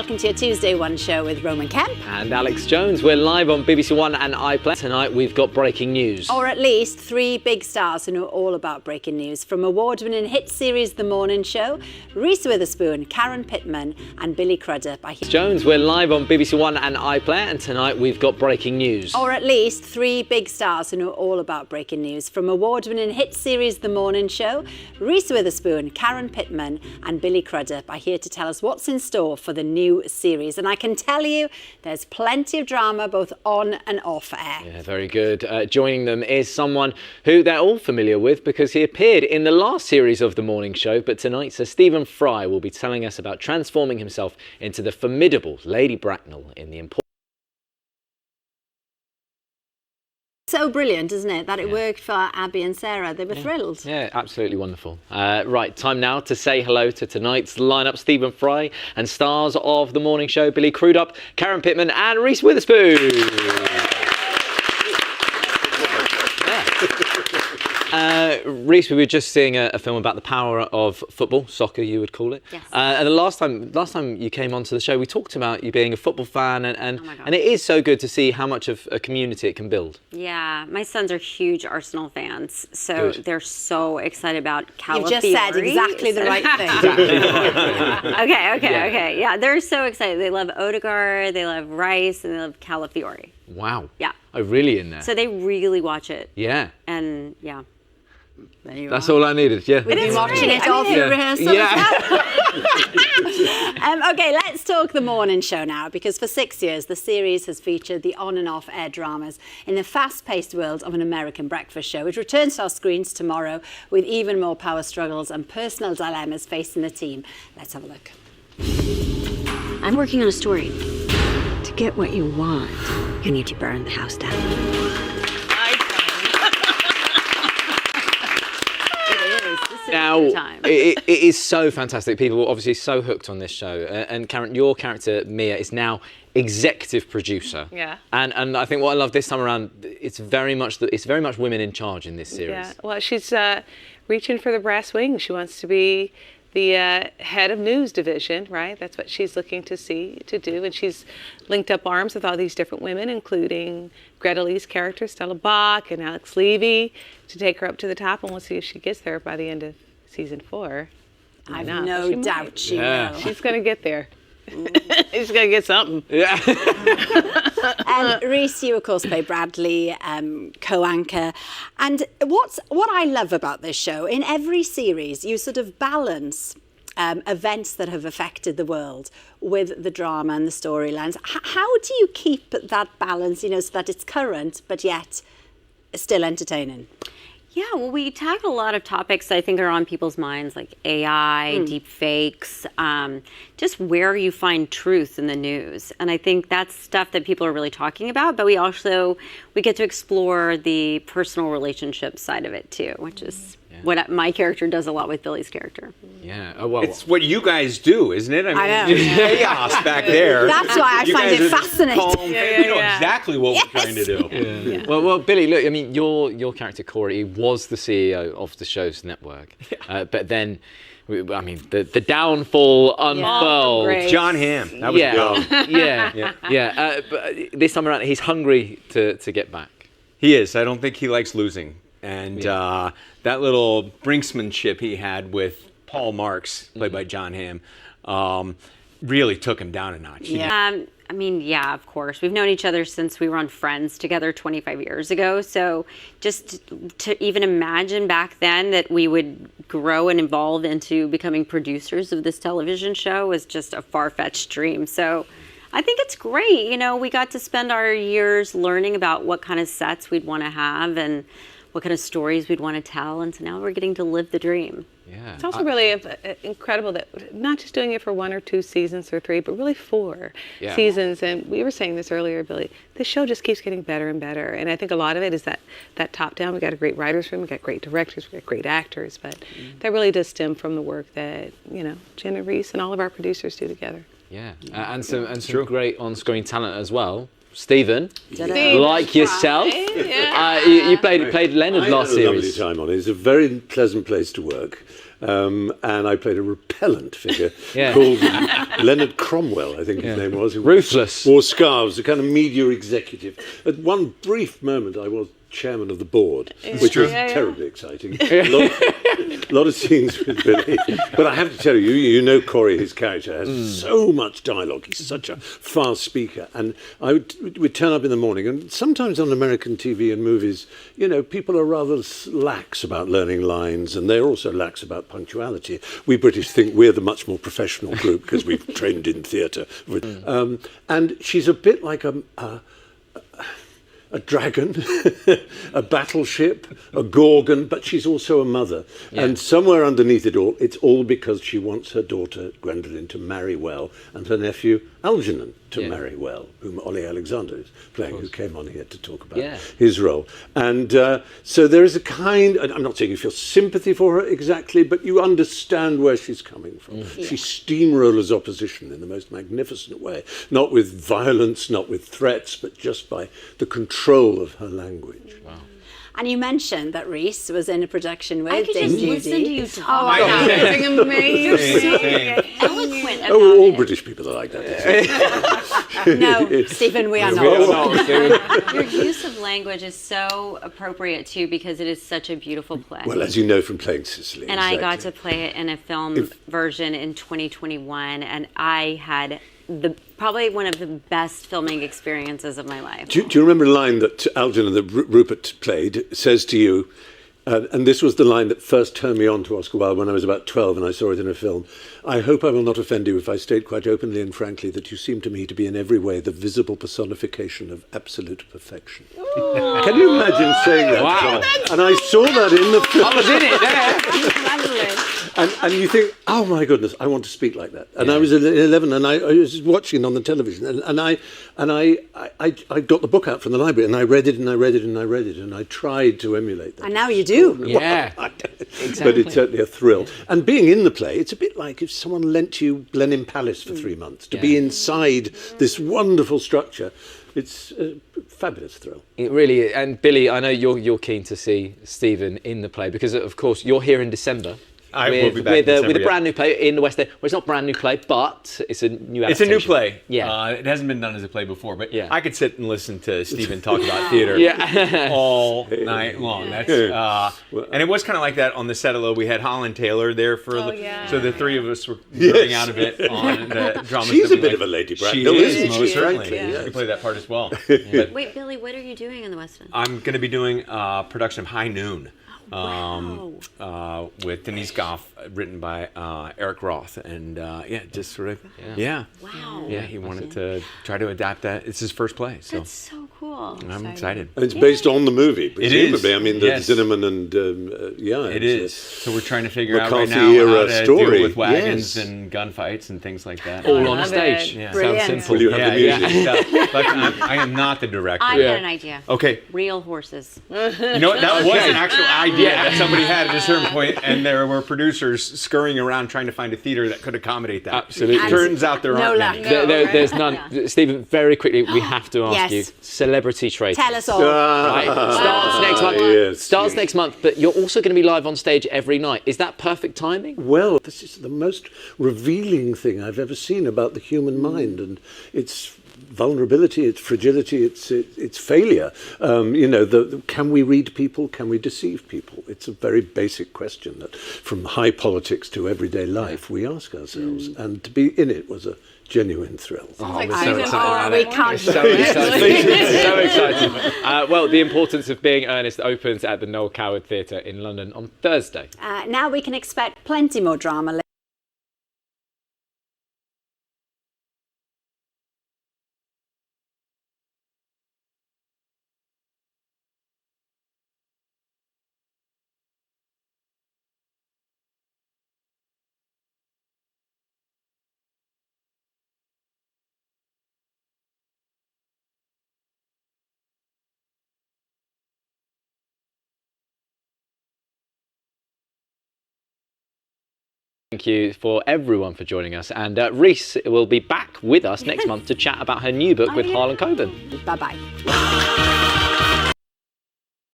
welcome to your Tuesday One show with Roman Kemp. And Alex Jones. We're live on BBC One and iPlayer. Tonight we've got breaking news. Or at least three big stars who know all about breaking news. From award-winning hit series The Morning Show, Reese Witherspoon, Karen Pittman and Billy Crudup. Jones, we're live on BBC One and iPlayer, and tonight we've got breaking news. Or at least three big stars who know all about breaking news. From award-winning hit series The Morning Show, Reese Witherspoon, Karen Pittman and Billy Crudup are here to tell us what's in store for the new series. And I can tell you there's plenty of drama both on and off air. Yeah, very good. Joining them is someone who they're all familiar with because he appeared in the last series of The Morning Show, but tonight Sir Stephen Fry will be telling us about transforming himself into the formidable Lady Bracknell in the important... So brilliant, isn't it, that it worked for Abby and Sarah. They were thrilled. Yeah, absolutely wonderful. Right, time now to say hello to tonight's lineup. Stephen Fry and stars of The Morning Show, Billy Crudup, Karen Pittman and Reese Witherspoon. Reese, we were just seeing a film about the power of football, soccer you would call it. Yes. And the last time you came onto the show, we talked about you being a football fan, and it is so good to see how much of a community it can build. Yeah, my sons are huge Arsenal fans, so they're so excited about Calafiori. You've just said exactly the right thing. Okay. Yeah, they're so excited. They love Odegaard, they love Rice, and they love Calafiori. Wow. Yeah. Oh, really in there? So they really watch it. Yeah. And yeah. That's all I needed, yeah. We've been watching it all through rehearsal as well. Okay, let's talk The Morning Show now, because for 6 years the series has featured the on and off air dramas in the fast-paced world of an American breakfast show. It returns to our screens tomorrow with even more power struggles and personal dilemmas facing the team. Let's have a look. I'm working on a story. To get what you want, you need to burn the house down. Now, it is so fantastic. People are obviously so hooked on this show. And Karen, your character, Mia, is now executive producer. Yeah. And I think what I love this time around, it's very much women in charge in this series. Yeah. Well, she's reaching for the brass wings. She wants to be the head of news division, right? That's what she's looking to do. And she's linked up arms with all these different women, including Greta Lee's character, Stella Bach, and Alex Levy, to take her up to the top. And we'll see if she gets there by the end of season 4. I've no doubt she will. She's going to get there. She's going to get something. Yeah. Reese, you of course play Bradley, co-anchor. And what I love about this show, in every series you sort of balance events that have affected the world with the drama and the storylines. How do you keep that balance, so that it's current but yet still entertaining? Yeah, well, we tackle a lot of topics that I think are on people's minds, like AI, deep fakes, just where you find truth in the news. And I think that's stuff that people are really talking about, but we get to explore the personal relationship side of it too, which is what my character does a lot with Billy's character. Yeah. Oh, well, it's what you guys do, isn't it? I know. There's chaos back there. That's why I find it fascinating. You know exactly what we're trying to do. Yeah. Well, Billy, look, I mean, your character Corey was the CEO of the show's network, but then, I mean, the downfall unfurled. John Hamm. That was but this time around, he's hungry to get back. He is. I don't think he likes losing. And that little brinksmanship he had with Paul Marks, played by John Hamm, really took him down a notch. Yeah. I mean, yeah, of course. We've known each other since we were on Friends together 25 years ago. So just to even imagine back then that we would grow and evolve into becoming producers of this television show was just a far-fetched dream. So I think it's great. We got to spend our years learning about what kind of sets we'd want to have and what kind of stories we'd want to tell. And so now we're getting to live the dream. Yeah. It's also really incredible that not just doing it for 1 or 2 seasons or 3, but really 4 seasons. And we were saying this earlier, Billy, this show just keeps getting better and better. And I think a lot of it is that top down. We got a great writer's room, we got great directors, we got great actors, but that really does stem from the work that, Jen and Reese and all of our producers do together. Yeah, and some great on-screen talent as well. Stephen, like yourself, you played Leonard last series. I had a lovely time on it. It's a very pleasant place to work. and I played a repellent figure Yeah. called Leonard Cromwell, I think his name was. Who Ruthless. Wore scarves, a kind of media executive. At one brief moment, I was chairman of the board, which was terribly exciting. A lot of scenes with Billy. But I have to tell you, you know Corey, his character, has so much dialogue. He's such a fast speaker. And we'd turn up in the morning, and sometimes on American TV and movies, you know, people are rather lax about learning lines, and they're also lax about punctuality. We British think we're the much more professional group because we've trained in theatre. And she's a bit like a dragon, a battleship, a gorgon, but she's also a mother. Yeah. And somewhere underneath it all, it's all because she wants her daughter, Gwendolen, to marry well, and her nephew, Algernon, to marry well, whom Olly Alexander is playing, who came on here to talk about his role. And so there is a kind, I'm not saying you feel sympathy for her exactly, but you understand where she's coming from. She steamrollers opposition in the most magnificent way, not with violence, not with threats, but just by the control of her language. Wow. And you mentioned that Reese was in a production with I could just listen to you talk. It's amazing. Eloquent about all it. British people are like that. No, Stephen, we are not. Your use of language is so appropriate too, because it is such a beautiful play. Well, as you know from playing Sicily. And I got to play it in a film version in 2021, and I had probably one of the best filming experiences of my life. Do you remember a line that Algernon, that Rupert played, says to you, and this was the line that first turned me on to Oscar Wilde when I was about 12 and I saw it in a film. I hope I will not offend you if I state quite openly and frankly that you seem to me to be in every way the visible personification of absolute perfection. Can you imagine saying that? Wow. And I saw that in the film. I was in it there. And you think, oh my goodness, I want to speak like that. And I was 11, and I was watching on the television, and I got the book out from the library, and I read it, and I read it, and I read it, and I tried to emulate that. And now you do. Yeah, exactly. But it's certainly a thrill. And being in the play, it's a bit like if someone lent you Blenheim Palace for 3 months to be inside this wonderful structure. It's a fabulous thrill. It really is. And Billy, I know you're keen to see Stephen in the play because, of course, you're here in December. I will be back in December, with a brand new play in the West End. Well, it's not a brand new play, but it's a new adaptation. It's a new play. Yeah. It hasn't been done as a play before, but Yeah. I could sit and listen to Stephen talk about theater all night long. That's and it was kind of like that on the set. Although we had Holland Taylor there for, so the three of us were working out a bit on the drama. She's a bit of a Lady Bracknell, isn't she? Most certainly. Frankly, yes. She played that part as well. Wait, Billy, what are you doing in the West End? I'm going to be doing a production of High Noon. With Denise Goff, written by Eric Roth, and just sort of Wow. he wanted to try to adapt that. It's his first play, so That's so cool. I'm excited. And it's based on the movie, presumably. I mean, the Yes. Zinnemann and It is. So we're trying to figure out right now McCarthy-era how to story. deal with wagons Yes. and gunfights and things like that. all on a stage. Yeah. Brilliant. Sounds simple. Will you have the music? stuff. But I am not the director. I had an idea. Okay, Real horses. you know what? That was an actual idea that somebody had at a certain point, and there were producers scurrying around trying to find a theater that could accommodate that. Absolutely. Turns out there aren't luck. many. There's none. Stephen, very quickly, we have to ask Yes. you, Celebrity Traitors. Tell us all. Right. Starts next month. yes, Starts next month, but you're also going to be live on stage every night. Is that perfect timing? Well, this is the most revealing thing I've ever seen about the human mind, and its vulnerability, its fragility, its failure. Can we read people? Can we deceive people? It's a very basic question that, from high politics to everyday life, we ask ourselves. And to be in it was a genuine thrill. Like we're so season excited four about of it. it. We can't So excited. So excited. Well, The Importance of Being Earnest opens at the Noel Coward Theatre in London on Thursday. Now we can expect plenty more drama. Thank you for everyone for joining us. And Reese will be back with us next month to chat about her new book with Harlan Coben. Bye-bye.